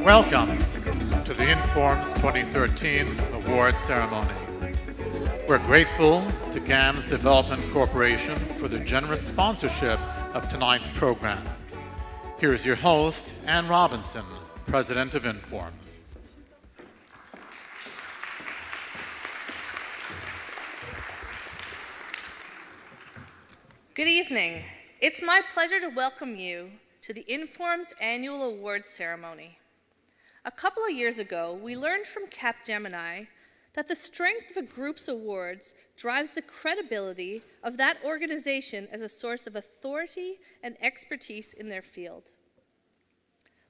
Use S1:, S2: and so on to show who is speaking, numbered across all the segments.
S1: Welcome to the Informs 2013 award ceremony. We're grateful to GAMS Development Corporation for their generous sponsorship of tonight's program. Here's your host, Ann Robinson, President of Informs.
S2: Good evening. It's my pleasure to welcome you to the Informs Annual Awards Ceremony. A couple of years ago, we learned from Capgemini that the strength of a group's awards drives the credibility of that organization as a source of authority and expertise in their field.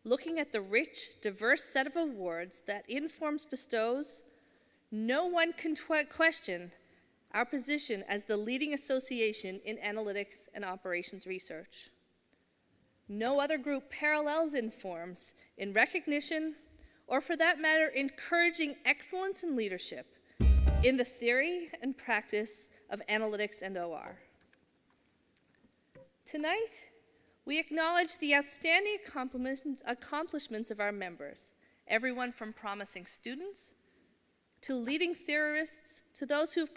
S2: Looking at the rich, diverse set of awards that Informs bestows, no one can question our position as the leading association in analytics and operations research. No other group parallels Informs in recognition, or for that matter, encouraging excellence in leadership in the theory and practice of analytics and OR. Tonight, we acknowledge the outstanding accomplishments of our members, everyone from promising students to leading theorists, to those who've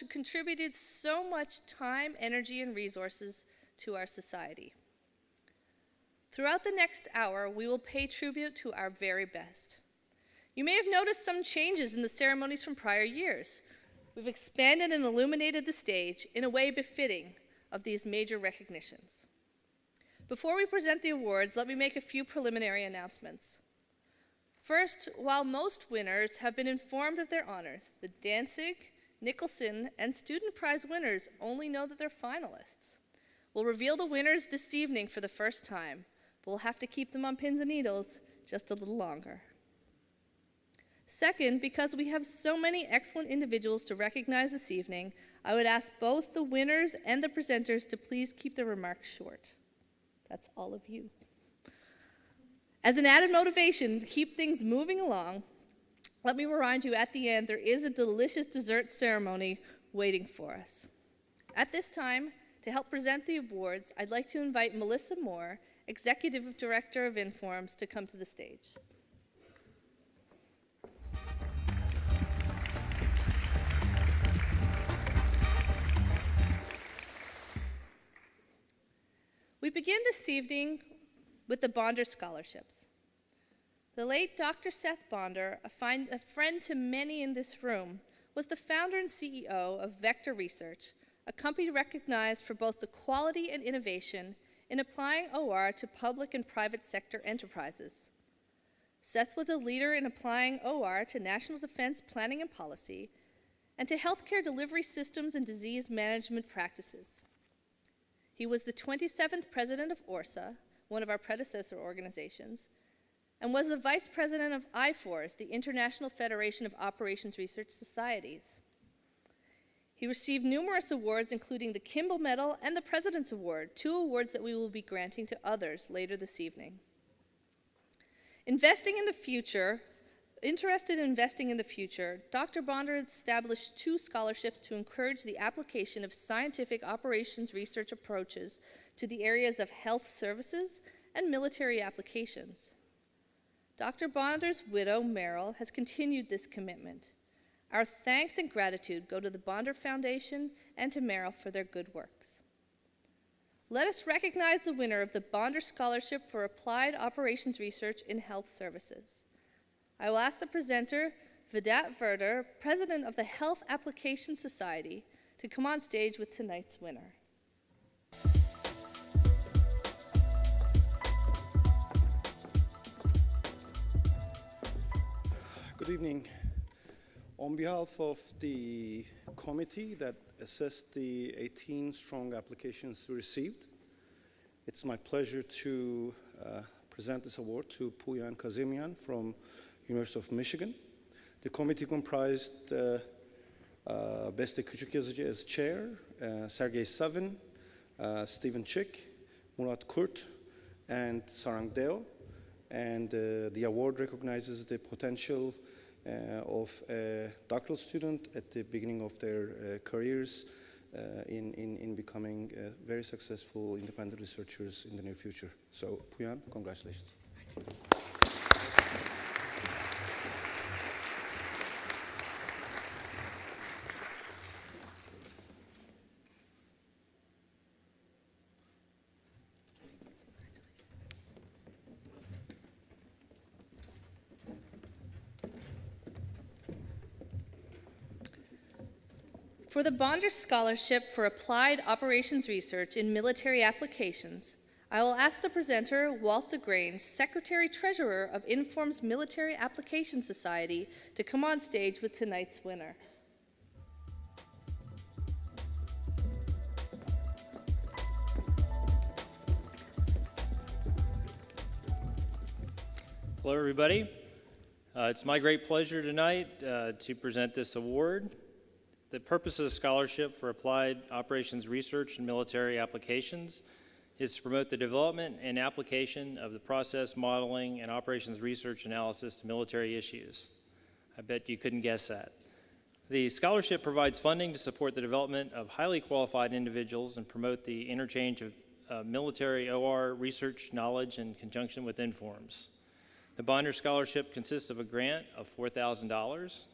S2: contributed so much time, energy, and resources to our society. Throughout the next hour, we will pay tribute to our very best. You may have noticed some changes in the ceremonies from prior years. We've expanded and illuminated the stage in a way befitting of these major recognitions. Before we present the awards, let me make a few preliminary announcements. First, while most winners have been informed of their honors, the Danzig, Nicholson, and Student Prize winners only know that they're finalists. We'll reveal the winners this evening for the first time, but we'll have to keep them on pins and needles just a little longer. Second, because we have so many excellent individuals to recognize this evening, I would ask both the winners and the presenters to please keep their remarks short. That's all of you. As an added motivation to keep things moving along, let me remind you at the end there is a delicious dessert ceremony waiting for us. At this time, to help present the awards, I'd like to invite Melissa Moore, Executive Director of Informs, to come to the stage. We begin this evening with the Bonder Scholarships. The late Dr. Seth Bonder, a friend to many in this room, was the founder and CEO of Vector Research, a company recognized for both the quality and innovation in applying OR to public and private sector enterprises. Seth was a leader in applying OR to national defense planning and policy and to healthcare delivery systems and disease management practices. He was the 27th president of ORSA, one of our predecessor organizations, and was the vice president of IFORS, the International Federation of Operations Research Societies. He received numerous awards, including the Kimball Medal and the President's Award, two awards that we will be granting to others later this evening. Interested in investing in the future, Dr. Bonder established two scholarships to encourage the application of scientific operations research approaches to the areas of health services and military applications. Dr. Bonder's widow, Meryl, has continued this commitment. Our thanks and gratitude go to the Bonder Foundation and to Meryl for their good works. Let us recognize the winner of the Bonder Scholarship for Applied Operations Research in Health Services. I will ask the presenter, Vedat Verder, president of the Health Application Society, to come on stage with tonight's winner.
S3: Good evening. On behalf of the committee that assessed the 18 strong applications we received, it's my pleasure to present this award to Pouyan Kazemian from University of Michigan. The committee comprised Beste Küçükyazıcı as chair, Sergey Savin, Stephen Chick, Murat Kurt, and Sarang Deo. And the award recognizes the potential of a doctoral student at the beginning of their careers in becoming very successful independent researchers in the near future. So, Pouyan, congratulations. Thank you.
S2: For the Bonder Scholarship for Applied Operations Research in Military Applications, I will ask the presenter, Walt DeGrange, Secretary-Treasurer of Inform's Military Applications Society, to come on stage with tonight's winner.
S4: Hello, everybody. It's my great pleasure tonight to present this award. The purpose of the Scholarship for Applied Operations Research and Military Applications is to promote the development and application of the process modeling and operations research analysis to military issues. I bet you couldn't guess that. The scholarship provides funding to support the development of highly qualified individuals and promote the interchange of military OR research knowledge in conjunction with Informs. The Bonder Scholarship consists of a grant of $4,000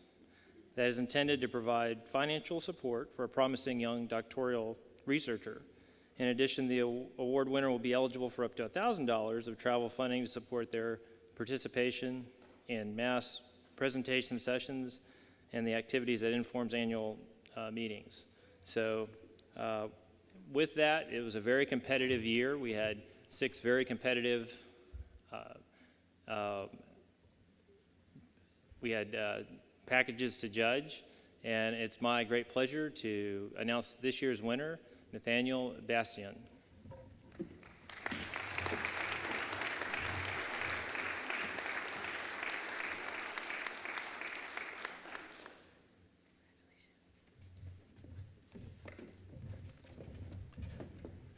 S4: that is intended to provide financial support for a promising young doctoral researcher. In addition, the award winner will be eligible for up to $1,000 of travel funding to support their participation in mass presentation sessions and the activities at Inform's annual meetings. So with that, it was a very competitive year. We had 6 very competitive packages to judge, and it's my great pleasure to announce this year's winner, Nathaniel Bastian.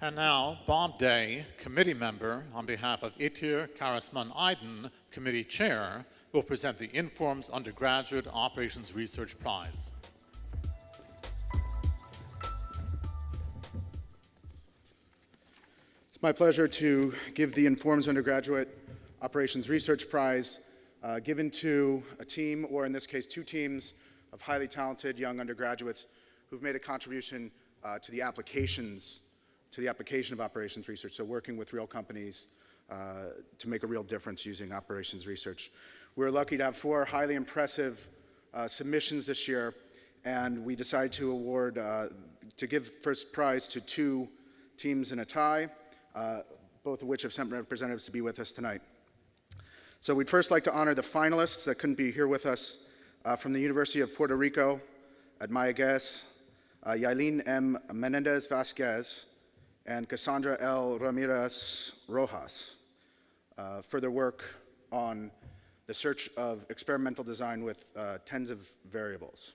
S1: And now, Bob Day, committee member on behalf of Itir Karasman Aydin, committee chair, will present the Inform's Undergraduate Operations Research Prize.
S5: It's my pleasure to give the Inform's Undergraduate Operations Research Prize, given to a team, or in this case, 2 teams of highly talented young undergraduates who've made a contribution to the application of operations research, so working with real companies to make a real difference using operations research. We're lucky to have 4 highly impressive submissions this year, and we decided to award, to give first prize to 2 teams in a tie, both of which have sent representatives to be with us tonight. So we'd first like to honor the finalists that couldn't be here with us from the University of Puerto Rico at Mayaguez, Yailin M. Menendez Vasquez, and Cassandra L. Ramirez Rojas, for their work on the search of experimental design with tens of variables.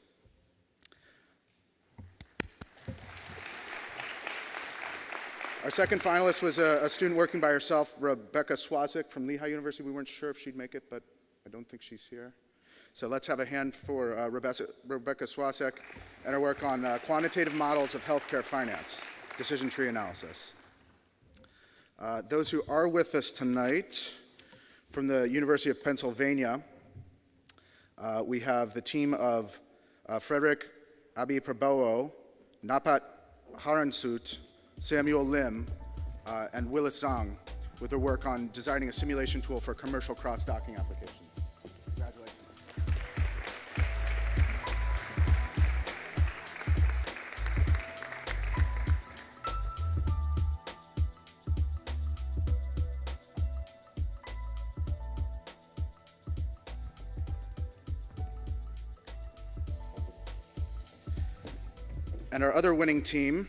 S5: Our second finalist was a student working by herself, Rebecca Swazik from Lehigh University. We weren't sure if she'd make it, but I don't think she's here. So let's have a hand for Rebecca Swazik and her work on quantitative models of healthcare finance, decision tree analysis. Those who are with us tonight from the University of Pennsylvania, we have the team of Frederick Abi-Prabowo, Napat Haransut, Samuel Lim, and Willis Zhang with their work on designing a simulation tool for commercial cross-docking applications. Congratulations. And our other winning team,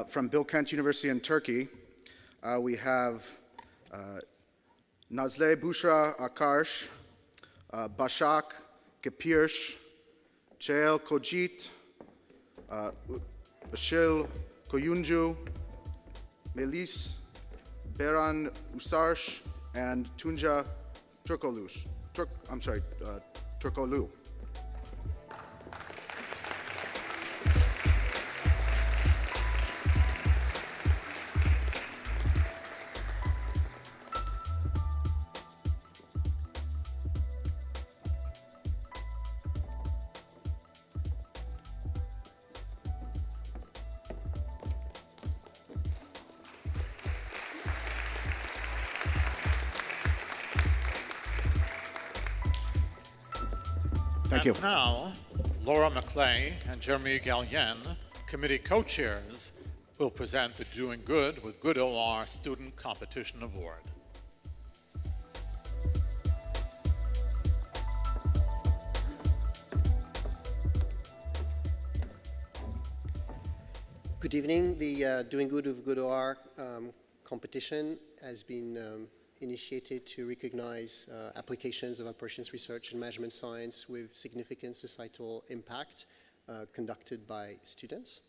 S5: from Bilkent University in Turkey, we have Nazle Bushra Akarsh, Bashak Kepirsh, Chael Kojit, Ashil Koyunju, Melis Beran Usarsh, and Tunja Turkolu. Thank you.
S1: And now, Laura McClay and Jeremy Gallienne, committee co-chairs, will present the Doing Good with Good OR Student Competition Award.
S6: Good evening. The Doing Good with Good OR competition has been initiated to recognize applications of operations research and management science with significant societal impact conducted by students.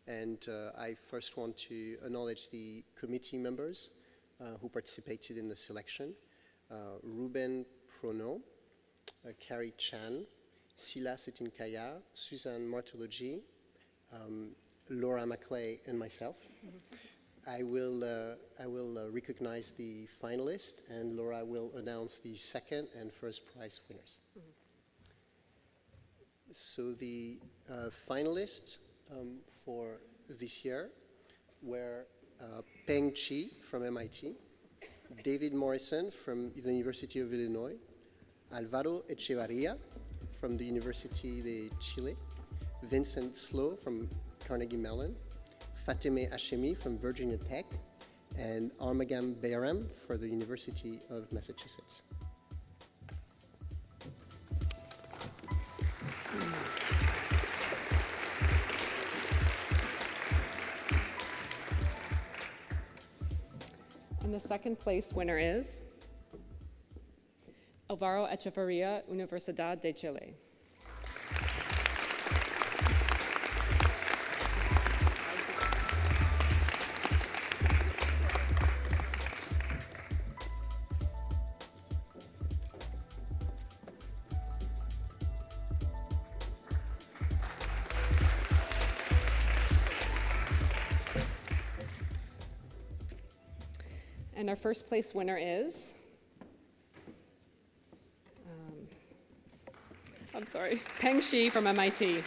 S6: And I first want to acknowledge the committee members who participated in the selection. Ruben Prono, Carrie Chan, Sila Setinkaya, Suzanne Martologi, Laura McClay, and myself. I will recognize the finalists, and Laura will announce the second and first prize winners. So the finalists for this year were Peng Chi from MIT, David Morrison from the University of Illinois, Alvaro Echevarria from the University de Chile, Vincent Slow from Carnegie Mellon, Fateme Hashemi from Virginia Tech, and Armagam Bayram for the University of Massachusetts.
S7: And the second place winner is Alvaro Echevarria, Universidad de Chile. And our first place winner is, Peng Shi from MIT.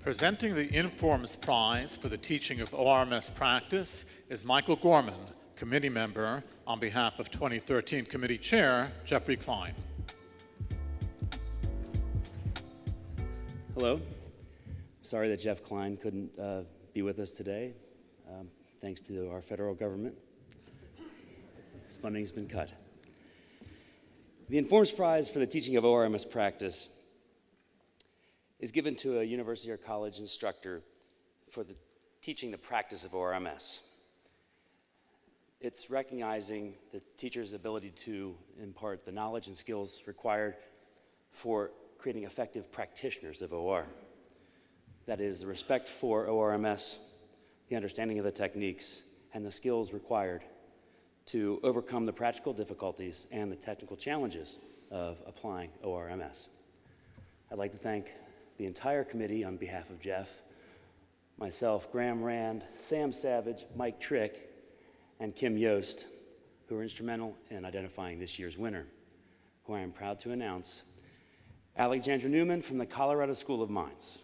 S1: Presenting the Informs Prize for the teaching of ORMS practice is Michael Gorman, committee member, on behalf of 2013 Committee Chair Jeffrey Klein.
S8: Hello. Sorry that Jeff Klein couldn't be with us today, thanks to our federal government. His funding's been cut. The Informs Prize for the teaching of ORMS practice is given to a university or college instructor for teaching the practice of ORMS. It's recognizing the teacher's ability to impart the knowledge and skills required for creating effective practitioners of OR. That is, the respect for ORMS, the understanding of the techniques, and the skills required to overcome the practical difficulties and the technical challenges of applying ORMS. I'd like to thank the entire committee on behalf of Jeff, myself, Graham Rand, Sam Savage, Mike Trick, and Kim Yost, who were instrumental in identifying this year's winner, who I am proud to announce, Alexandra Newman from the Colorado School of Mines.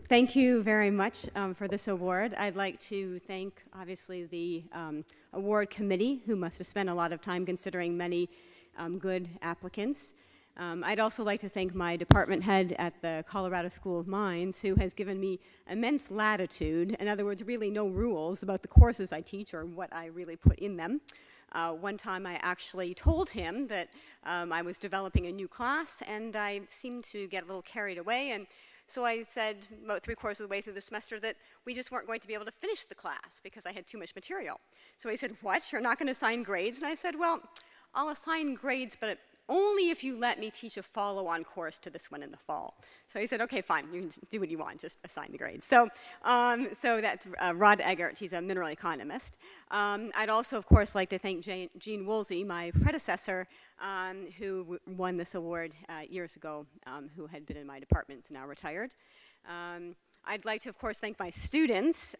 S9: Thank you very much for this award. I'd like to thank, obviously, the award committee, who must have spent a lot of time considering many good applicants. I'd also like to thank my department head at the Colorado School of Mines, who has given me immense latitude, in other words, really no rules about the courses I teach or what I really put in them. One time I actually told him that I was developing a new class, and I seemed to get a little carried away, and so I said about 3/4 of the way through the semester that we just weren't going to be able to finish the class because I had too much material. So he said, "What, you're not going to assign grades?" And I said, "Well, I'll assign grades, but only if you let me teach a follow-on course to this one in the fall." So he said, "Okay, fine, you can do what you want, just assign the grades." So that's Rod Eggert. He's a mineral economist. I'd also, of course, like to thank Gene Woolsey, my predecessor, who won this award years ago, who had been in my department, now retired. I'd like to, of course, thank my students,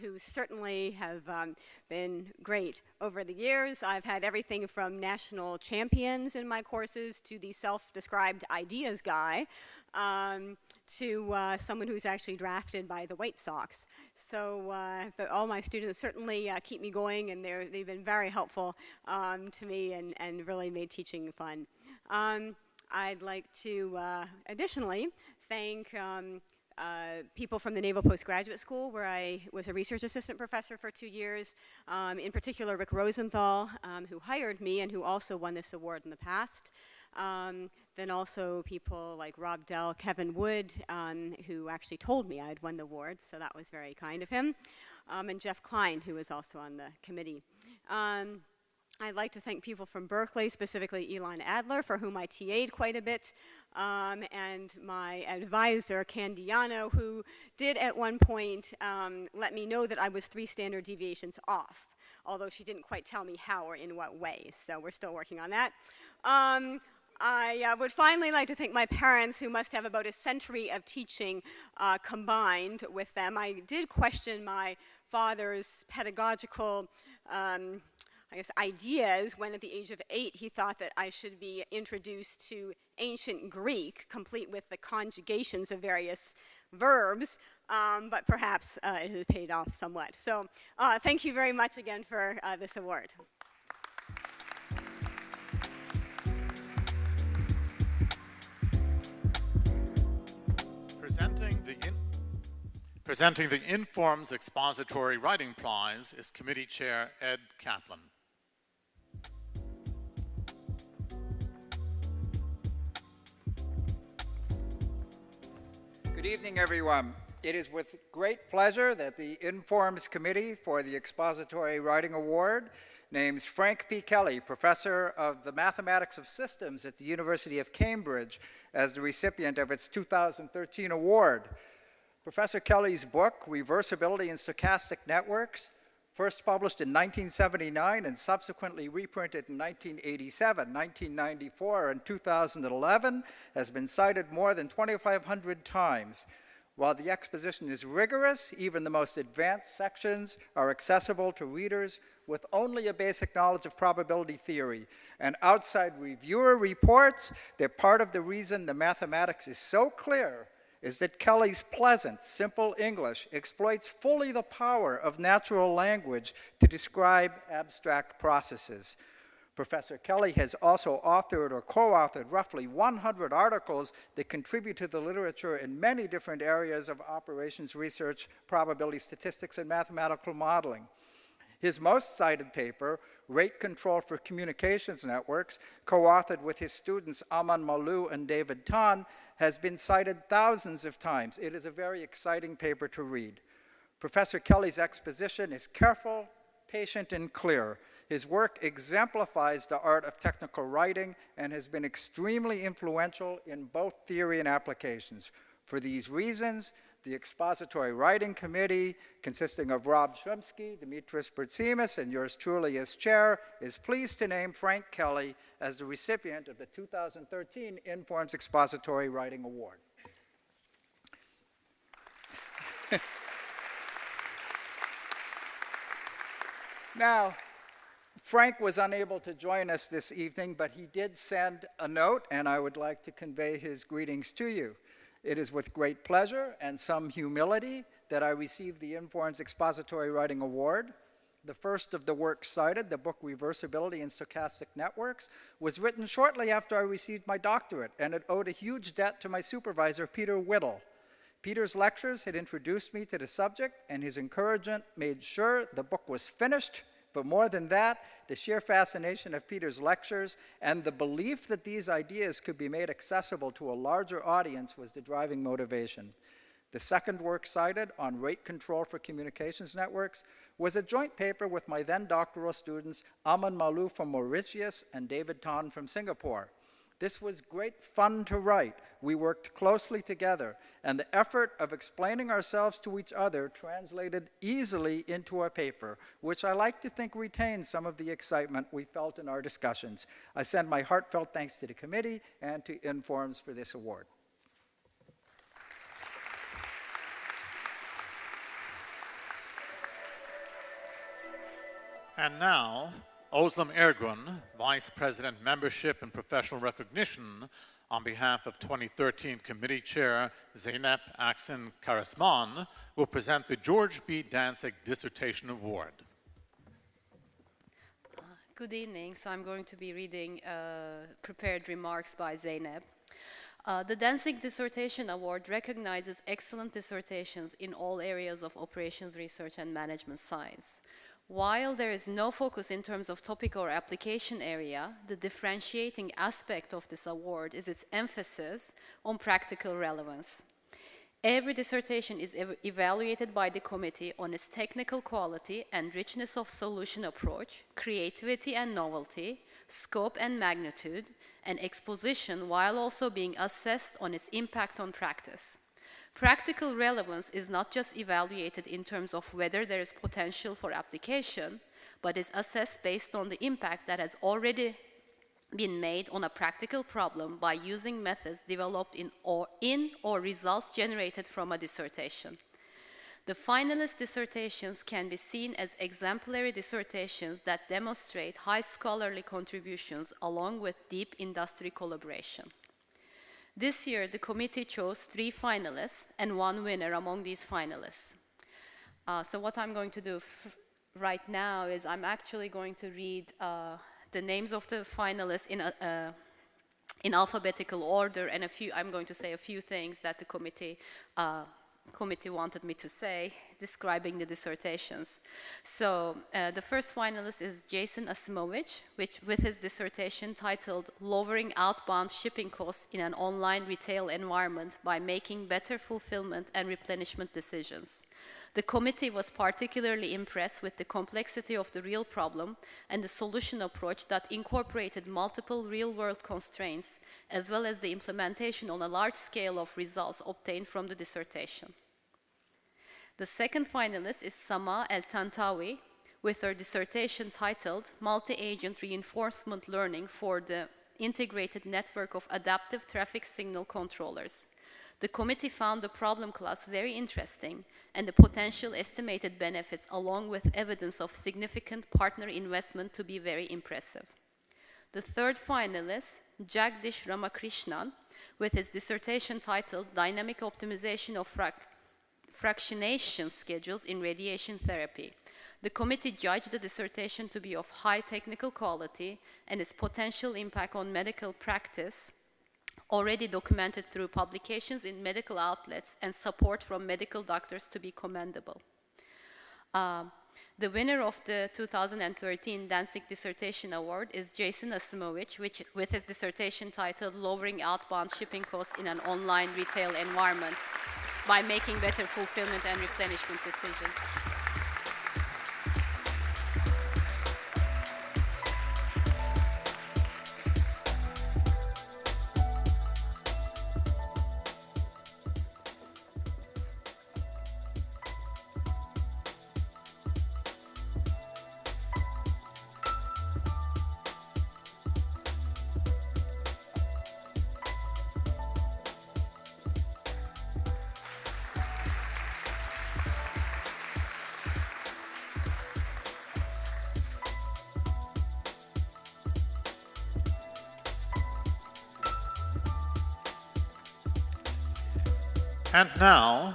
S9: who certainly have been great over the years. I've had everything from national champions in my courses to the self-described ideas guy, to someone who's actually drafted by the White Sox. So all my students certainly keep me going, and they've been very helpful to me and really made teaching fun. I'd like to additionally thank people from the Naval Postgraduate School, where I was a research assistant professor for 2 years, in particular Rick Rosenthal, who hired me and who also won this award in the past. Then also people like Rob Dell, Kevin Wood, who actually told me I'd won the award, so that was very kind of him, and Jeff Klein, who was also on the committee. I'd like to thank people from Berkeley, specifically Elon Adler, for whom I TA'd quite a bit, and my advisor, Candiano, who did at one point let me know that I was 3 standard deviations off, although she didn't quite tell me how or in what way, so we're still working on that. I would finally like to thank my parents, who must have about a century of teaching combined with them. I did question my father's pedagogical ideas when at the age of 8 he thought that I should be introduced to ancient Greek, complete with the conjugations of various verbs, but perhaps it has paid off somewhat. So thank you very much again for this award.
S1: Presenting the Informs Expository Writing Prize is Committee Chair Ed Kaplan.
S10: Good evening, everyone. It is with great pleasure that the Informs Committee for the Expository Writing Award names Frank P. Kelly, Professor of the Mathematics of Systems at the University of Cambridge, as the recipient of its 2013 award. Professor Kelly's book, Reversibility in Stochastic Networks, first published in 1979 and subsequently reprinted in 1987, 1994, and 2011, has been cited more than 2,500 times. While the exposition is rigorous, even the most advanced sections are accessible to readers with only a basic knowledge of probability theory. And outside reviewer reports that part of the reason the mathematics is so clear is that Kelly's pleasant, simple English exploits fully the power of natural language to describe abstract processes. Professor Kelly has also authored or co-authored roughly 100 articles that contribute to the literature in many different areas of operations research, probability statistics, and mathematical modeling. His most cited paper, Rate Control for Communications Networks, co-authored with his students Aman Malou and David Tan, has been cited thousands of times. It is a very exciting paper to read. Professor Kelly's exposition is careful, patient, and clear. His work exemplifies the art of technical writing and has been extremely influential in both theory and applications. For these reasons, the Expository Writing Committee, consisting of Rob Shumsky, Dimitris Bertsimis, and yours truly as chair, is pleased to name Frank Kelly as the recipient of the 2013 Informs Expository Writing Award. Now, Frank was unable to join us this evening, but he did send a note, and I would like to convey his greetings to you. It is with great pleasure and some humility that I received the Informs Expository Writing Award. The first of the works cited, the book Reversibility in Stochastic Networks, was written shortly after I received my doctorate, and it owed a huge debt to my supervisor, Peter Whittle. Peter's lectures had introduced me to the subject, and his encouragement made sure the book was finished. But more than that, the sheer fascination of Peter's lectures and the belief that these ideas could be made accessible to a larger audience was the driving motivation. The second work cited, on rate control for communications networks, was a joint paper with my then doctoral students Aman Malou from Mauritius and David Tan from Singapore. This was great fun to write. We worked closely together, and the effort of explaining ourselves to each other translated easily into a paper, which I like to think retains some of the excitement we felt in our discussions. I send my heartfelt thanks to the committee and to Informs for this award.
S1: And now, Özlem Ergun, Vice President Membership and Professional Recognition, on behalf of 2013 Committee Chair Zeynep Aksin Karasman, will present the George B. Danzig Dissertation Award.
S11: Good evening. So I'm going to be reading prepared remarks by Zeynep. The Danzig Dissertation Award recognizes excellent dissertations in all areas of operations research and management science. While there is no focus in terms of topic or application area, the differentiating aspect of this award is its emphasis on practical relevance. Every dissertation is evaluated by the committee on its technical quality and richness of solution approach, creativity and novelty, scope and magnitude, and exposition, while also being assessed on its impact on practice. Practical relevance is not just evaluated in terms of whether there is potential for application, but is assessed based on the impact that has already been made on a practical problem by using methods developed in or results generated from a dissertation. The finalist dissertations can be seen as exemplary dissertations that demonstrate high scholarly contributions along with deep industry collaboration. This year, the committee chose 3 finalists and 1 winner among these finalists. So what I'm going to do right now is I'm actually going to read the names of the finalists in alphabetical order, and I'm going to say a few things that the committee wanted me to say, describing the dissertations. So the first finalist is Jason Asimovich, with his dissertation titled Lowering Outbound Shipping Costs in an Online Retail Environment by Making Better Fulfillment and Replenishment Decisions. The committee was particularly impressed with the complexity of the real problem and the solution approach that incorporated multiple real-world constraints, as well as the implementation on a large scale of results obtained from the dissertation. The second finalist is Sama El-Tantawi, with her dissertation titled Multi-Agent Reinforcement Learning for the Integrated Network of Adaptive Traffic Signal Controllers. The committee found the problem class very interesting and the potential estimated benefits along with evidence of significant partner investment to be very impressive. The third finalist, Jagdish Ramakrishnan, with his dissertation titled Dynamic Optimization of Fractionation Schedules in Radiation Therapy. The committee judged the dissertation to be of high technical quality and its potential impact on medical practice already documented through publications in medical outlets and support from medical doctors to be commendable. The winner of the 2013 Danzig Dissertation Award is Jason Asimovich, with his dissertation titled Lowering Outbound Shipping Costs in an Online Retail Environment by Making Better Fulfillment and Replenishment Decisions.
S1: And now,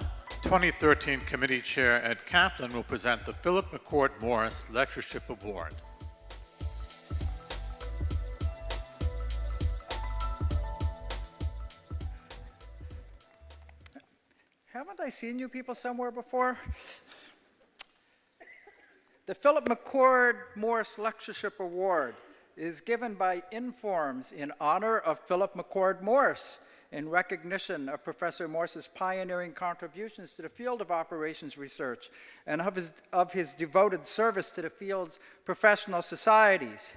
S1: 2013 Committee Chair Ed Kaplan will present the Philip McCord Morris Lectureship Award.
S10: Haven't I seen you people somewhere before? The Philip McCord Morris Lectureship Award is given by Informs in honor of Philip McCord Morris in recognition of Professor Morse's pioneering contributions to the field of operations research and of his devoted service to the field's professional societies.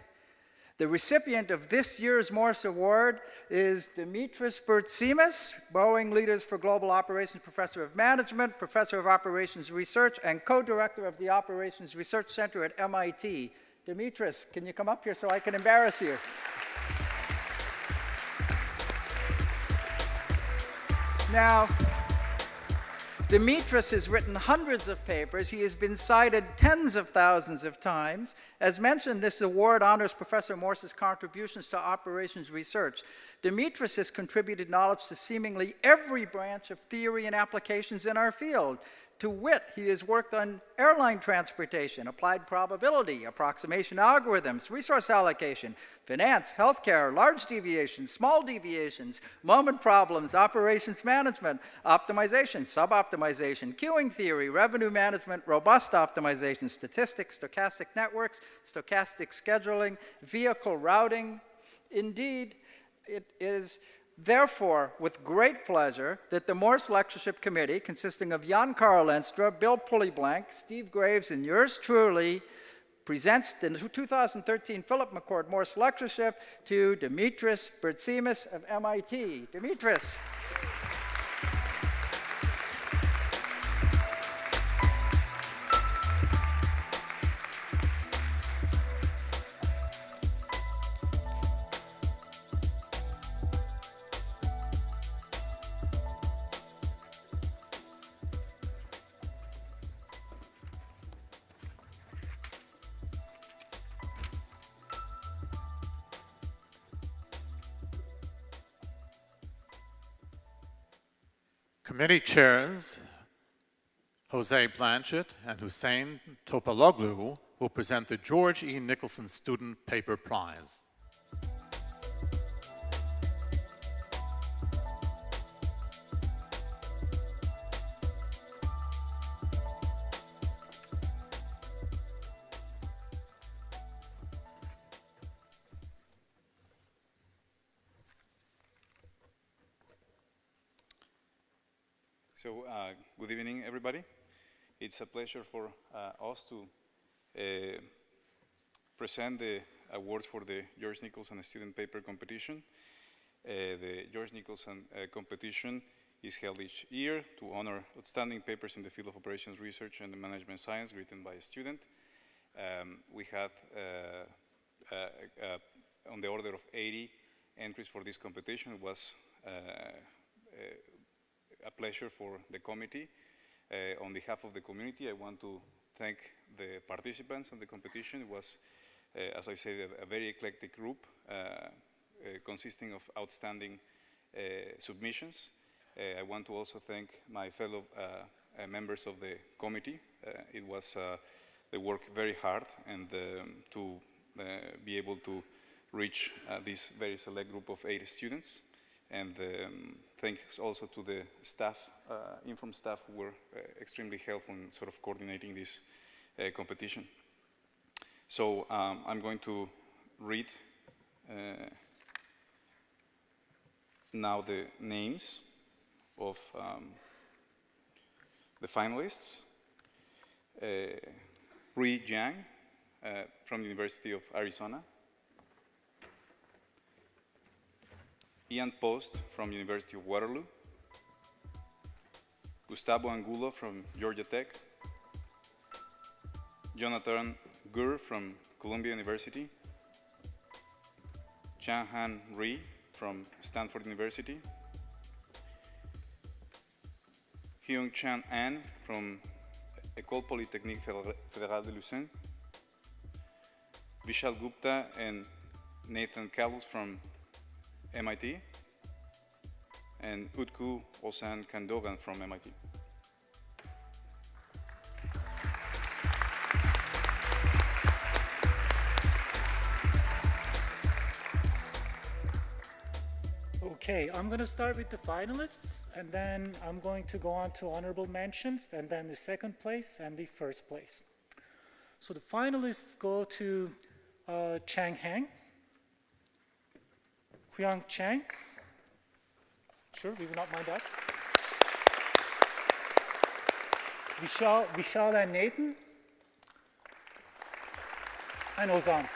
S10: The recipient of this year's Morse Award is Dimitris Bertsimas, Boeing Leaders for Global Operations Professor of Management, Professor of Operations Research, and co-director of the Operations Research Center at MIT. Dimitris, can you come up here so I can embarrass you? Now, Dimitris has written hundreds of papers. He has been cited tens of thousands of times. As mentioned, this award honors Professor Morse's contributions to operations research. Dimitris has contributed knowledge to seemingly every branch of theory and applications in our field. To wit, he has worked on airline transportation, applied probability, approximation algorithms, resource allocation, finance, healthcare, large deviations, small deviations, moment problems, operations management, optimization, sub-optimization, queuing theory, revenue management, robust optimization, statistics, stochastic networks, stochastic scheduling, vehicle routing. Indeed, it is therefore, with great pleasure, that the Morse Lectureship Committee, consisting of Jan Karl Enstra, Bill Pullyblank, Steve Graves, and yours truly, presents the 2013 Philip McCord Morse Lectureship to Dimitris Bertsimas of MIT. Dimitris.
S1: Committee chairs Jose Blanchett and Hussein Topaloglu will present the George E. Nicholson Student Paper Prize.
S12: So, good evening, everybody. It's a pleasure for us to present the awards for the George Nicholson Student Paper Competition. The George Nicholson competition is held each year to honor outstanding papers in the field of operations research and management science written by a student. We had on the order of 80 entries for this competition. It was a pleasure for the committee. On behalf of the community, I want to thank the participants in the competition. It was, as I said, a very eclectic group consisting of outstanding submissions. I want to also thank my fellow members of the committee. It was, they worked very hard and to be able to reach this very select group of 80 students. And thanks also to the staff, Inform staff, who were extremely helpful in sort of coordinating this competition. So I'm going to read now the names of the finalists. Rui Jiang from the University of Arizona. Ian Post from University of Waterloo, Gustavo Angulo from Georgia Tech, Jonathan Gur from Columbia University, Chang-Han Ri from Stanford University, Hyung-Chan An from École Polytechnique Fédérale de Lausanne, Vishal Gupta and Nathan Kalos from MIT, and Utku Osan Kandogan from MIT.
S13: Okay, I'm going to start with the finalists, and then I'm going to go on to honorable mentions, and then the second place and the first place. So the finalists go to Chang Heng, Huyang Chang. Sure, we will not mind that. Vishal and Nathan, and Ozan.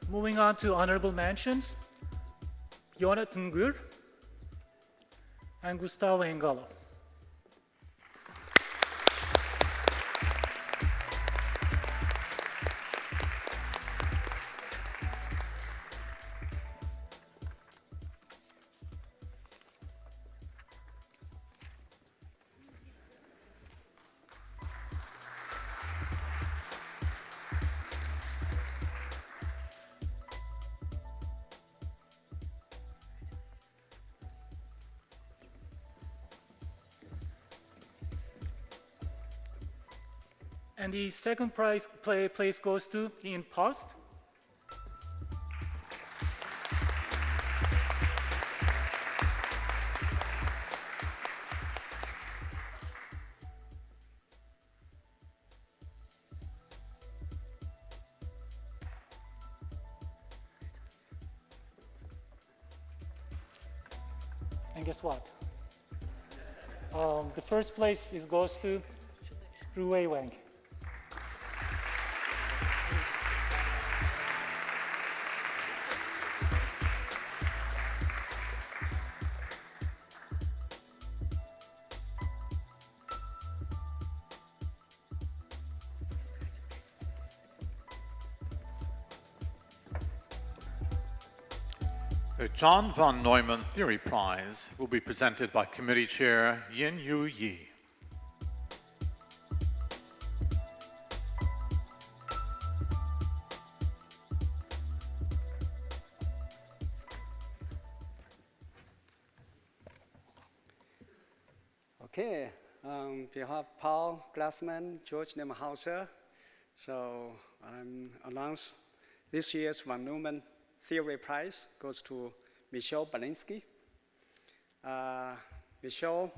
S13: Moving on to honorable mentions, Jonathan Gur and Gustavo Engalo. And the second place goes to Ian Post. And guess what? The first place goes to Ruwei Wang.
S1: The John von Neumann Theory Prize will be presented by Committee Chair Yin Yu Yi.
S14: Okay, on behalf of Paul Glassman, George Nemhauser, so I'm announced this year's von Neumann Theory Prize goes to Michel Belinsky. Michel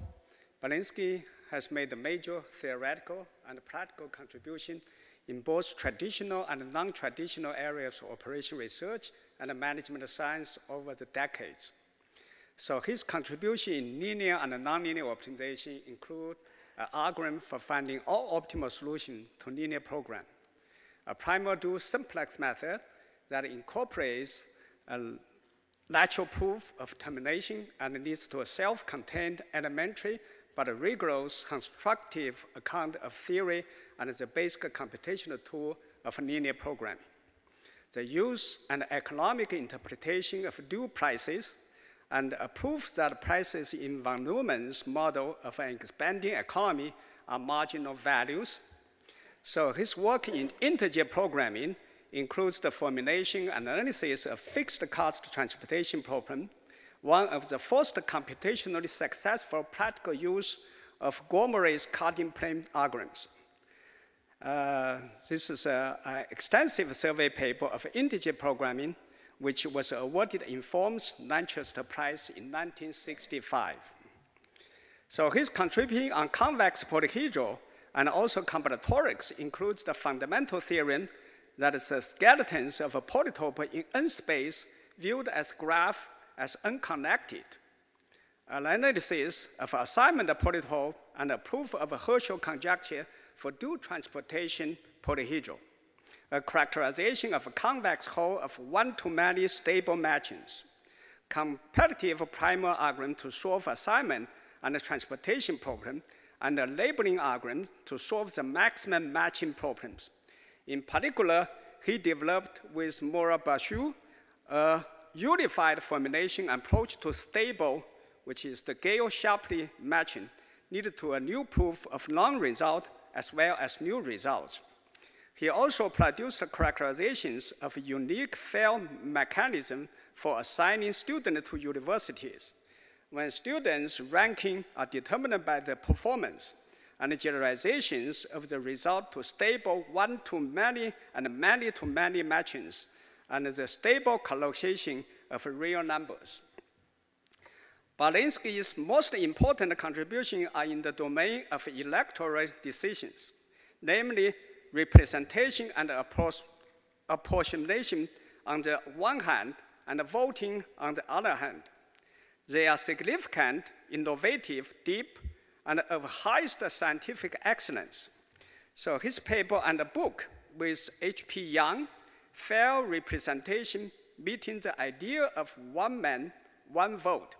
S14: Belinsky has made a major theoretical and practical contribution in both traditional and non-traditional areas of operation research and management science over the decades. So his contribution in linear and nonlinear optimization include an algorithm for finding all optimal solutions to linear program, a primal dual simplex method that incorporates a natural proof of termination and leads to a self-contained elementary but a rigorous constructive account of theory and the basic computational tool of linear programming. The use and economic interpretation of dual prices and a proof that prices in von Neumann's model of an expanding economy are marginal values. So his work in integer programming includes the formulation and analysis of fixed cost transportation problem, one of the first computationally successful practical use of Gormley's carding plane algorithms. This is an extensive survey paper of integer programming, which was awarded Inform's Lanchester Prize in 1965. So his contribution on convex polyhedral and also combinatorics includes the fundamental theorem that is the skeletons of a polytope in N space viewed as graph as unconnected, an analysis of assignment polytope and a proof of a Herschel conjecture for dual transportation polyhedral, a characterization of a convex hull of one-to-many stable matchings, competitive primer algorithm to solve assignment and transportation problem, and a labeling algorithm to solve the maximum matching problems. In particular, he developed with Maura Bashou a unified formulation approach to stable, which is the Gale-Shapley matching, needed to a new proof of non-result as well as new results. He also produced characterizations of a unique fail mechanism for assigning students to universities, when students' ranking are determined by their performance, and generalizations of the result to stable one-to-many and many-to-many matchings, and the stable collocation of real numbers. Balinsky's most important contributions are in the domain of electoral decisions, namely representation and apportionation on the one hand and voting on the other hand. They are significant, innovative, deep, and of highest scientific excellence. So his paper and the book with H.P. Young, Fair Representation Meeting the Idea of One Man, One Vote,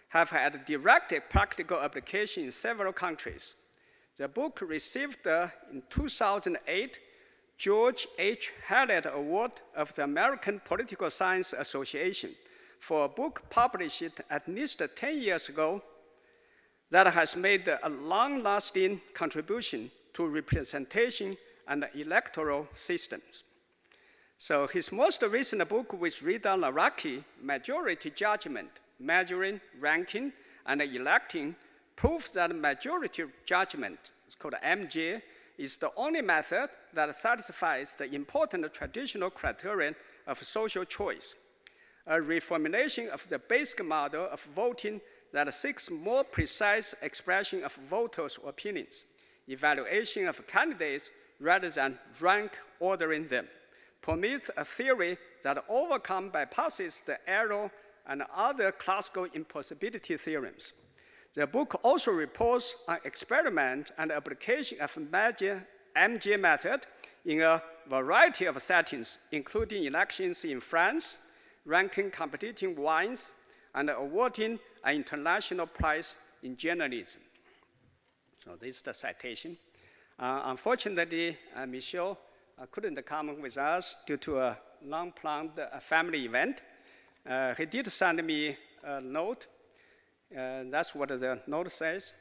S14: have had direct practical application in several countries. The book received the, in 2008, George H. Hallett Award of the American Political Science Association for a book published at least 10 years ago that has made a long-lasting contribution to representation and electoral systems. So his most recent book with Rida Laraki, Majority Judgment, Measuring, Ranking, and Electing, proves that majority judgment, it's called MJ, is the only method that satisfies the important traditional criterion of social choice, a reformulation of the basic model of voting that seeks more precise expression of voters' opinions, evaluation of candidates rather than rank ordering them, permits a theory that bypasses the error and other classical impossibility theorems. The book also reports on experiment and application of MJ method in a variety of settings, including elections in France, ranking competing wines, and awarding an international prize in journalism. So this is the citation. Unfortunately, Michel couldn't come with us due to a long-planned family event. He did send me a note. That's what the note says.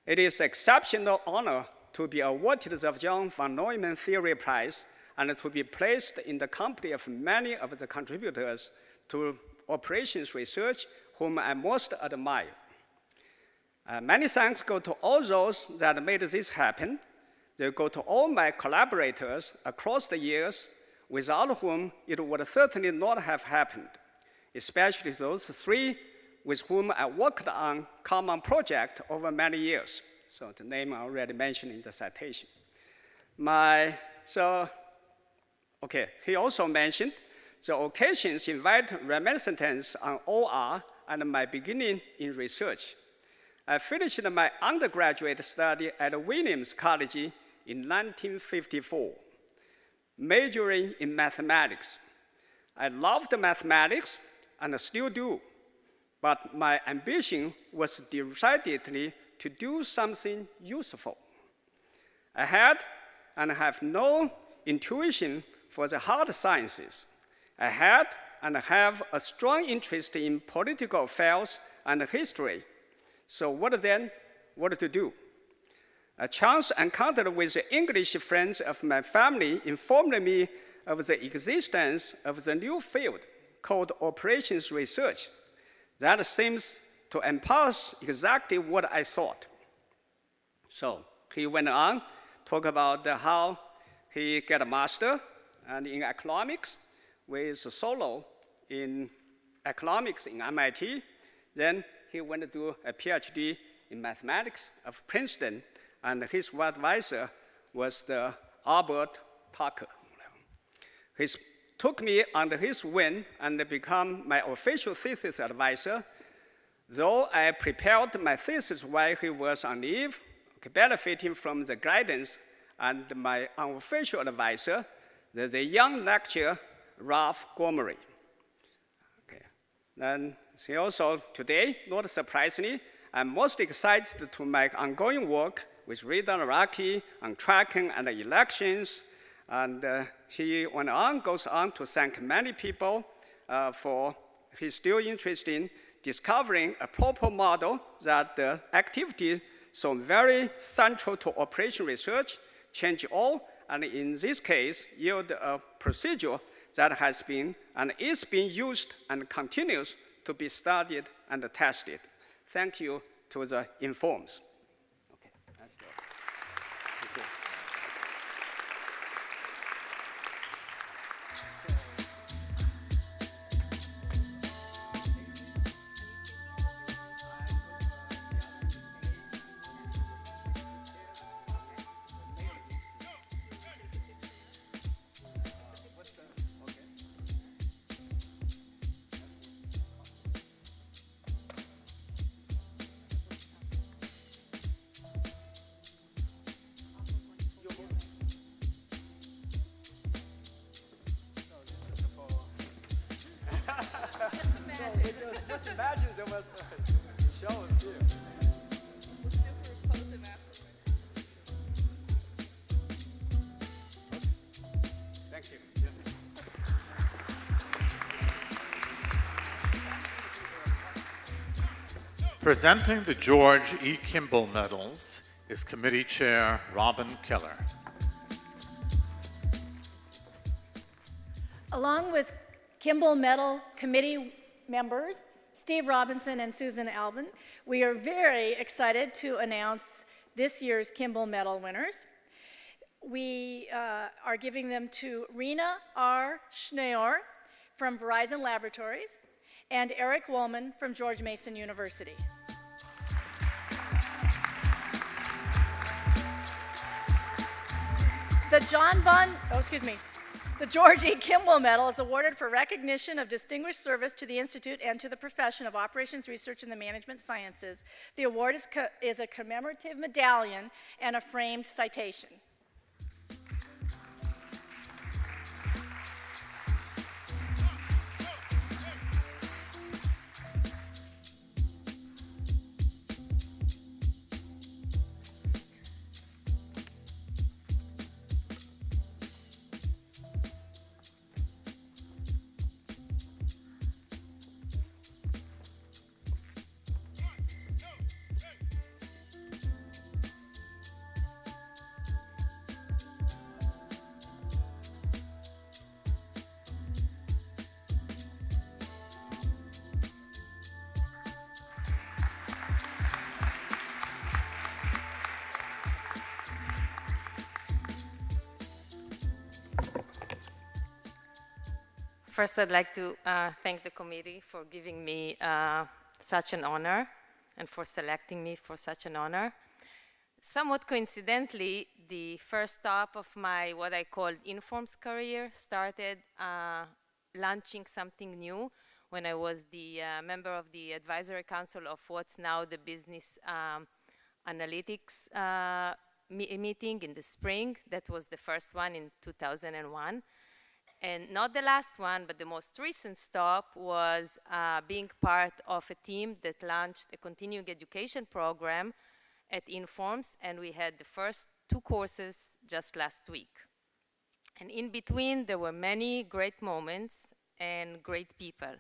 S14: It is exceptional honor to be awarded the John von Neumann Theory Prize and to be placed in the company of many of the contributors to operations research whom I most admire. Many thanks go to all those that made this happen. They go to all my collaborators across the years, without whom it would certainly not have happened, especially those three with whom I worked on common project over many years. So the name I already mentioned in the citation. He also mentioned the occasions invite reminiscence on OR and my beginning in research. I finished my undergraduate study at Williams College in 1954, majoring in mathematics. I loved mathematics and still do, but my ambition was decidedly to do something useful. I had and have no intuition for the hard sciences. I had and have a strong interest in political affairs and history. So what to do? A chance encounter with the English friends of my family informed me of the existence of the new field called operations research. That seems to encompass exactly what I thought. So he went on, talk about how he got a master and in economics with a solo in economics in MIT. Then he went to do a PhD in mathematics of Princeton, and his advisor was the Albert Tucker. He took me under his wing and became my official thesis advisor. Though I prepared my thesis while he was on leave, benefiting from the guidance and my unofficial advisor, the young lecturer, Ralph Gomery. Okay. Then also today, not surprisingly, I'm most excited to make ongoing work with Rida Naraki on tracking and elections. And he goes on to thank many people for his still interest in discovering a proper model that the activity so very central to operation research change all, and in this case, yield a procedure that has been and is being used and continues to be studied and tested. Thank you to the Informs. Okay, that's good. Thank you. Just imagine there was a show of you. Thank you.
S1: Presenting the George E. Kimball Medals is Committee Chair Robin Keller.
S15: Along with Kimball Medal Committee members, Steve Robinson and Susan Alvin, we are very excited to announce this year's Kimball Medal winners. We are giving them to Rena R. Schneor from Verizon Laboratories and Eric Woolman from George Mason University. The George E. Kimball Medal is awarded for recognition of distinguished service to the Institute and to the profession of Operations Research in the Management Sciences. The award is a commemorative medallion and a framed citation.
S16: First, I'd like to thank the committee for giving me such an honor and for selecting me for such an honor. Somewhat coincidentally, the first stop of my what I call Informs career started launching something new when I was the member of the advisory council of what's now the business analytics meeting in the spring. That was the first one in 2001. And not the last one, but the most recent stop was being part of a team that launched a continuing education program at Informs, and we had the first 2 courses just last week. And in between, there were many great moments and great people.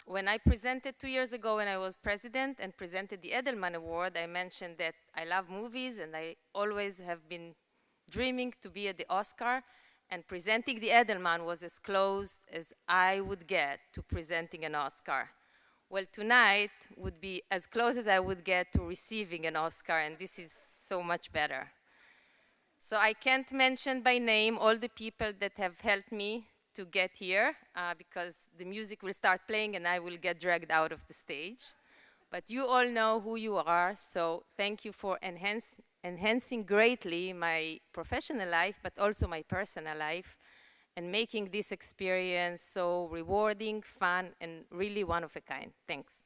S16: When I presented 2 years ago when I was president and presented the Edelman Award, I mentioned that I love movies and I always have been dreaming to be at the Oscar. And presenting the Edelman was as close as I would get to presenting an Oscar. Well, tonight would be as close as I would get to receiving an Oscar, and this is so much better. So I can't mention by name all the people that have helped me to get here, because the music will start playing and I will get dragged out of the stage. But you all know who you are, so thank you for enhancing greatly my professional life, but also my personal life, and making this experience so rewarding, fun, and really one of a kind. Thanks.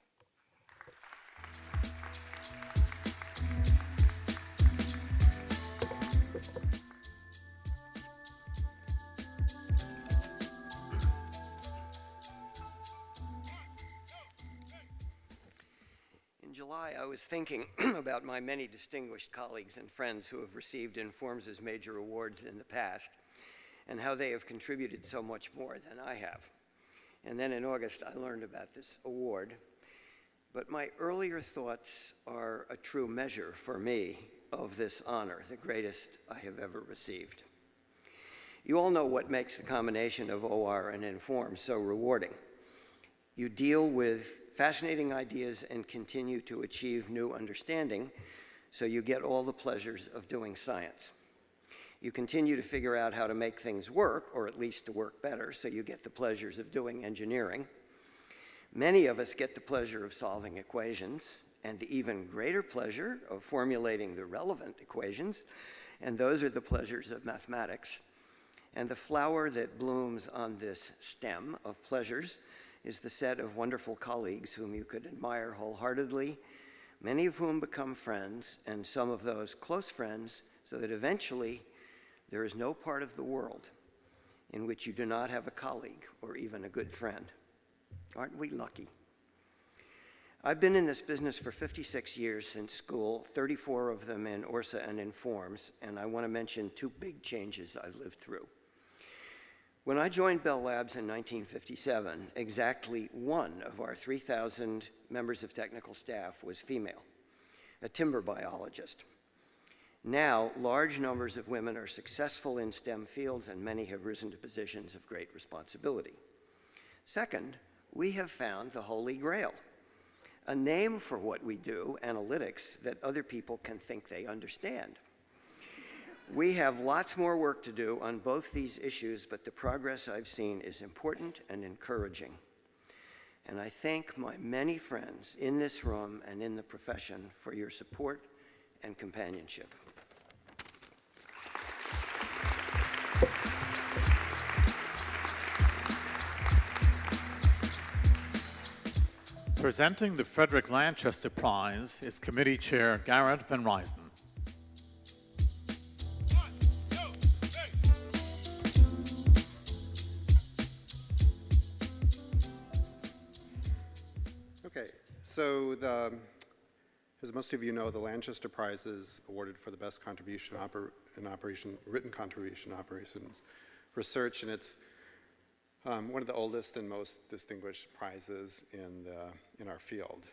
S17: July, I was thinking about my many distinguished colleagues and friends who have received Informs' major awards in the past and how they have contributed so much more than I have. And then in August, I learned about this award. But my earlier thoughts are a true measure for me of this honor, the greatest I have ever received. You all know what makes the combination of OR and Inform so rewarding. You deal with fascinating ideas and continue to achieve new understanding, so you get all the pleasures of doing science. You continue to figure out how to make things work, or at least to work better, so you get the pleasures of doing engineering. Many of us get the pleasure of solving equations, and the even greater pleasure of formulating the relevant equations, and those are the pleasures of mathematics. And the flower that blooms on this stem of pleasures is the set of wonderful colleagues whom you could admire wholeheartedly, many of whom become friends, and some of those close friends, so that eventually there is no part of the world in which you do not have a colleague or even a good friend. Aren't we lucky? I've been in this business for 56 years since school, 34 of them in ORSA and Informs, and I want to mention two big changes I've lived through. When I joined Bell Labs in 1957, exactly one of our 3,000 members of technical staff was female, a timber biologist. Now, large numbers of women are successful in STEM fields, and many have risen to positions of great responsibility. Second, we have found the Holy Grail, a name for what we do, analytics, that other people can think they understand. We have lots more work to do on both these issues, but the progress I've seen is important and encouraging. And I thank my many friends in this room and in the profession for your support and companionship.
S1: Presenting the Frederick Lanchester Prize is Committee Chair Garrett Van Rysden.
S18: Okay, so as most of you know, the Lanchester Prize is awarded for the best contribution written contribution operations research, and it's one of the oldest and most distinguished prizes in our field.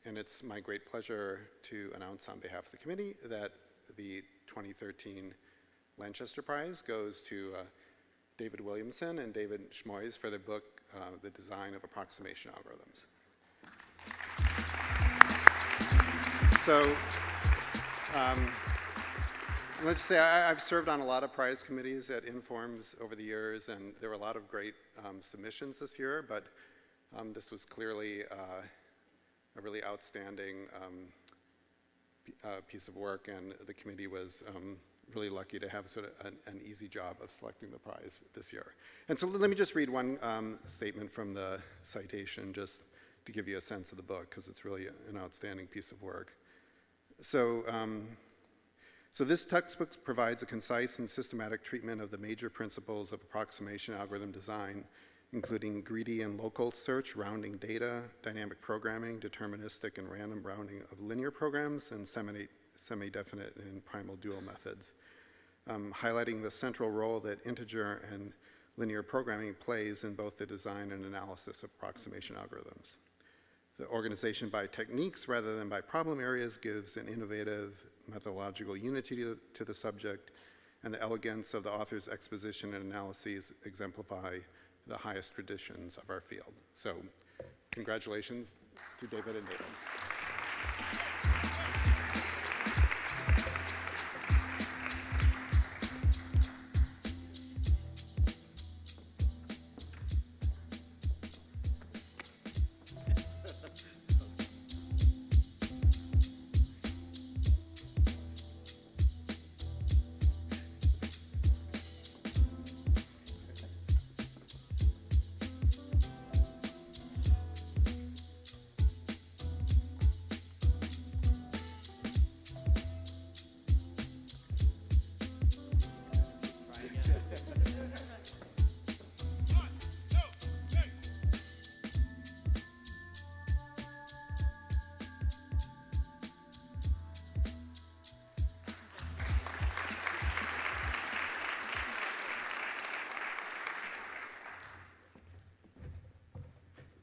S18: And it's my great pleasure to announce on behalf of the committee that the 2013 Lanchester Prize goes to David Williamson and David Schmoys for their book, The Design of Approximation Algorithms. So, let's say I've served on a lot of prize committees at Informs over the years, and there were a lot of great submissions this year, but this was clearly a really outstanding piece of work, and the committee was really lucky to have sort of an easy job of selecting the prize this year. And so let me just read one statement from the citation just to give you a sense of the book, because it's really an outstanding piece of work. So this textbook provides a concise and systematic treatment of the major principles of approximation algorithm design, including greedy and local search, rounding data, dynamic programming, deterministic and random rounding of linear programs, and semi-definite and primal dual methods, highlighting the central role that integer and linear programming plays in both the design and analysis of approximation algorithms. The organization by techniques rather than by problem areas gives an innovative methodological unity to the subject, and the elegance of the author's exposition and analyses exemplify the highest traditions of our field. So, congratulations to David and David.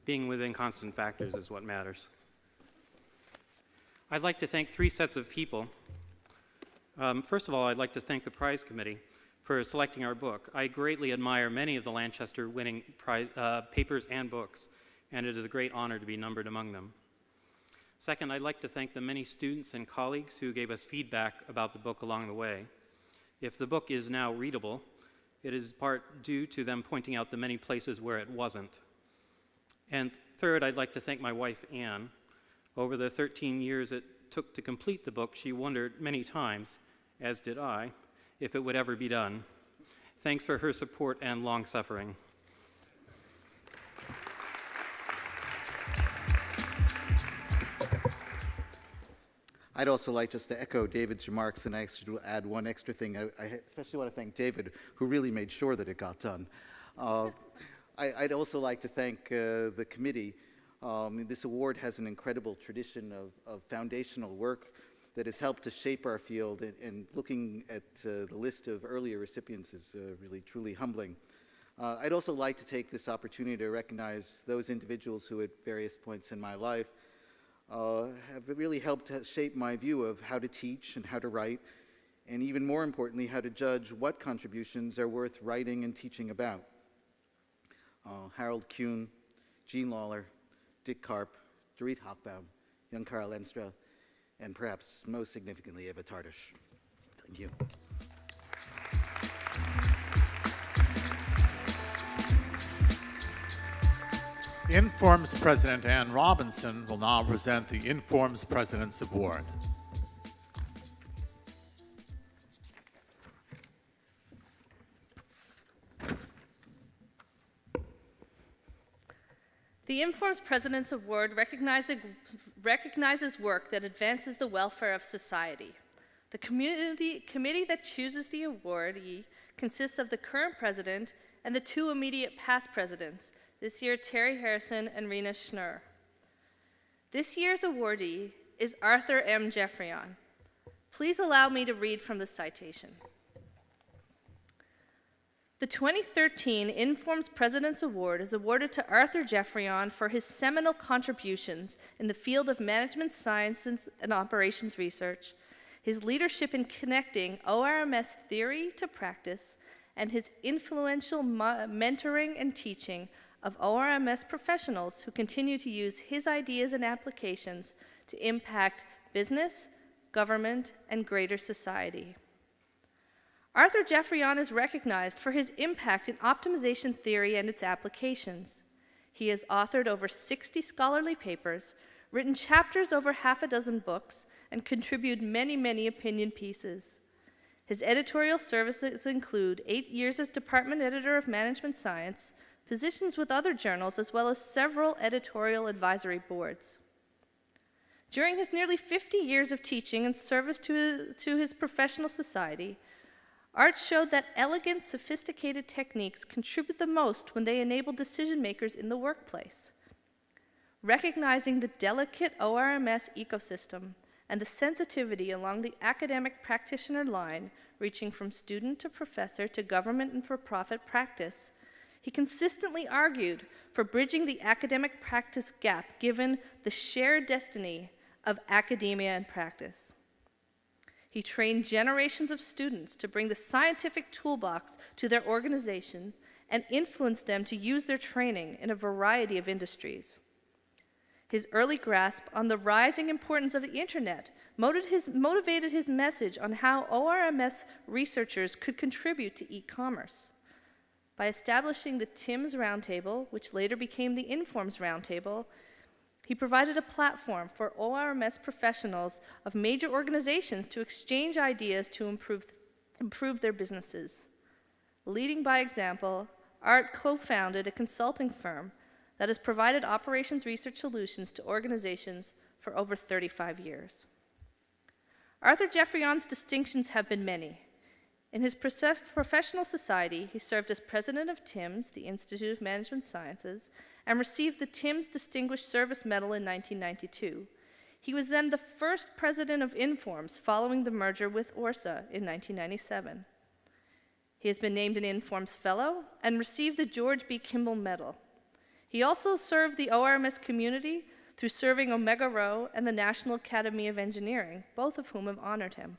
S19: Being within constant factors is what matters. I'd like to thank three sets of people. First of all, I'd like to thank the prize committee for selecting our book. I greatly admire many of the Lanchester winning papers and books, and it is a great honor to be numbered among them. Second, I'd like to thank the many students and colleagues who gave us feedback about the book along the way. If the book is now readable, it is part due to them pointing out the many places where it wasn't. And third, I'd like to thank my wife, Anne. Over the 13 years it took to complete the book, she wondered many times, as did I, if it would ever be done. Thanks for her support and long suffering.
S20: I'd also like just to echo David's remarks and actually add one extra thing. I especially want to thank David, who really made sure that it got done. I'd also like to thank the committee. This award has an incredible tradition of foundational work that has helped to shape our field, and looking at the list of earlier recipients is really truly humbling. I'd also like to take this opportunity to recognize those individuals who at various points in my life have really helped to shape my view of how to teach and how to write, and even more importantly, how to judge what contributions are worth writing and teaching about. Harold Kuhn, Jean Lawler, Dick Karp, Dorit Hochbaum, Jan Karl Enstra, and perhaps most significantly, Eva Tardish. Thank you.
S1: Inform's President Ann Robinson will now present the Inform's President's Award.
S2: The Inform's President's Award recognizes work that advances the welfare of society. The committee that chooses the awardee consists of the current president and the two immediate past presidents, this year Terry Harrison and Rena Schnurr. This year's awardee is Arthur M. Jeffreyon. Please allow me to read from the citation. The 2013 Inform's President's Award is awarded to Arthur Jeffreyon for his seminal contributions in the field of management sciences and operations research, his leadership in connecting ORMS theory to practice, and his influential mentoring and teaching of ORMS professionals who continue to use his ideas and applications to impact business, government, and greater society. Arthur Jeffreyon is recognized for his impact in optimization theory and its applications. He has authored over 60 scholarly papers, written chapters over half a dozen books, and contributed many, many opinion pieces. His editorial services include 8 years as Department Editor of Management Science, positions with other journals, as well as several editorial advisory boards. During his nearly 50 years of teaching and service to his professional society, Art showed that elegant, sophisticated techniques contribute the most when they enable decision makers in the workplace. Recognizing the delicate ORMS ecosystem and the sensitivity along the academic practitioner line, reaching from student to professor to government and for-profit practice, he consistently argued for bridging the academic practice gap given the shared destiny of academia and practice. He trained generations of students to bring the scientific toolbox to their organization and influenced them to use their training in a variety of industries. His early grasp on the rising importance of the internet motivated his message on how ORMS researchers could contribute to e-commerce. By establishing the TIMS Roundtable, which later became the Informs Roundtable, he provided a platform for ORMS professionals of major organizations to exchange ideas to improve their businesses. Leading by example, Art co-founded a consulting firm that has provided operations research solutions to organizations for over 35 years. Arthur Jeffreyon's distinctions have been many. In his professional society, he served as president of TIMS, the Institute of Management Sciences, and received the TIMS Distinguished Service Medal in 1992. He was then the first president of Informs following the merger with ORSA in 1997. He has been named an Informs Fellow and received the George B. Kimball Medal. He also served the ORMS community through serving Omega Rho and the National Academy of Engineering, both of whom have honored him.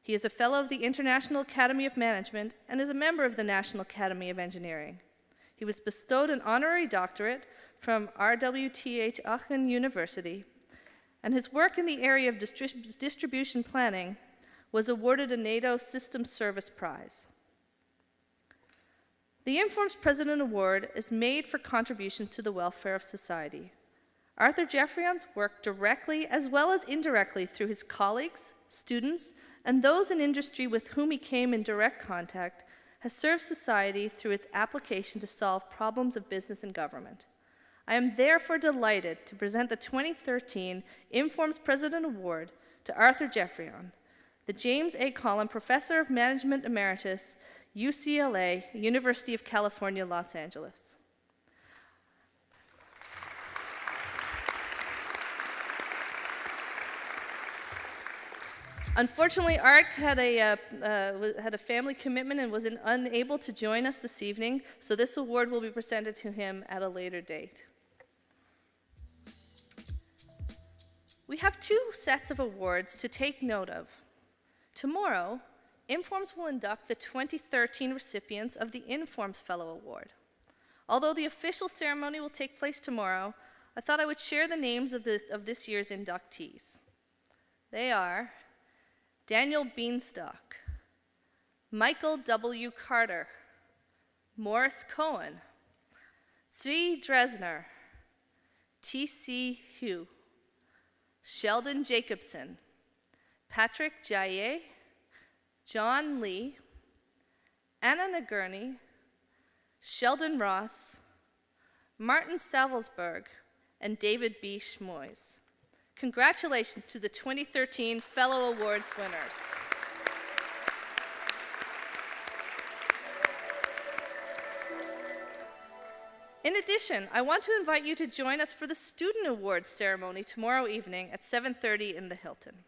S2: He is a fellow of the International Academy of Management and is a member of the National Academy of Engineering. He was bestowed an honorary doctorate from RWTH Aachen University, and his work in the area of distribution planning was awarded a NATO Systems Service Prize. The Informs President Award is made for contributions to the welfare of society. Arthur Geoffrions worked directly as well as indirectly through his colleagues, students, and those in industry with whom he came in direct contact, has served society through its application to solve problems of business and government. I am therefore delighted to present the 2013 Informs President Award to Arthur Geoffrion, the James A. Collin Professor of Management Emeritus, UCLA, University of California, Los Angeles. Unfortunately, Art had a family commitment and was unable to join us this evening, so this award will be presented to him at a later date. We have two sets of awards to take note of. Tomorrow, Informs will induct the 2013 recipients of the Informs Fellow Award. Although the official ceremony will take place tomorrow, I thought I would share the names of this year's inductees. They are Daniel Beanstalk, Michael W. Carter, Morris Cohen, Zvi Dresner, T.C. Hugh, Sheldon Jacobson, Patrick Jaye, John Lee, Anna Nagurney, Sheldon Ross, Martin Savelsberg, and David B. Schmoys. Congratulations to the 2013 Fellow Awards winners. In addition, I want to invite you to join us for the Student Awards ceremony tomorrow evening at 7:30 in the Hilton.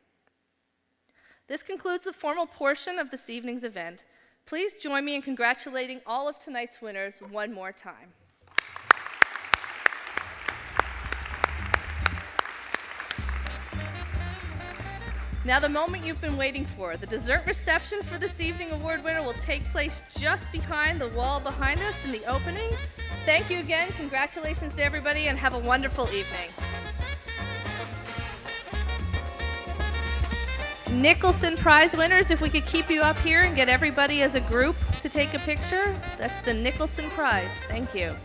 S2: This concludes the formal portion of this evening's event. Please join me in congratulating all of tonight's winners one more time. Now the moment you've been waiting for. The dessert reception for this evening award winner will take place just behind the wall behind us in the opening. Thank you again, congratulations to everybody, and have a wonderful evening. Nicholson Prize winners, if we could keep you up here and get everybody as a group to take a picture. That's the Nicholson Prize. Thank you.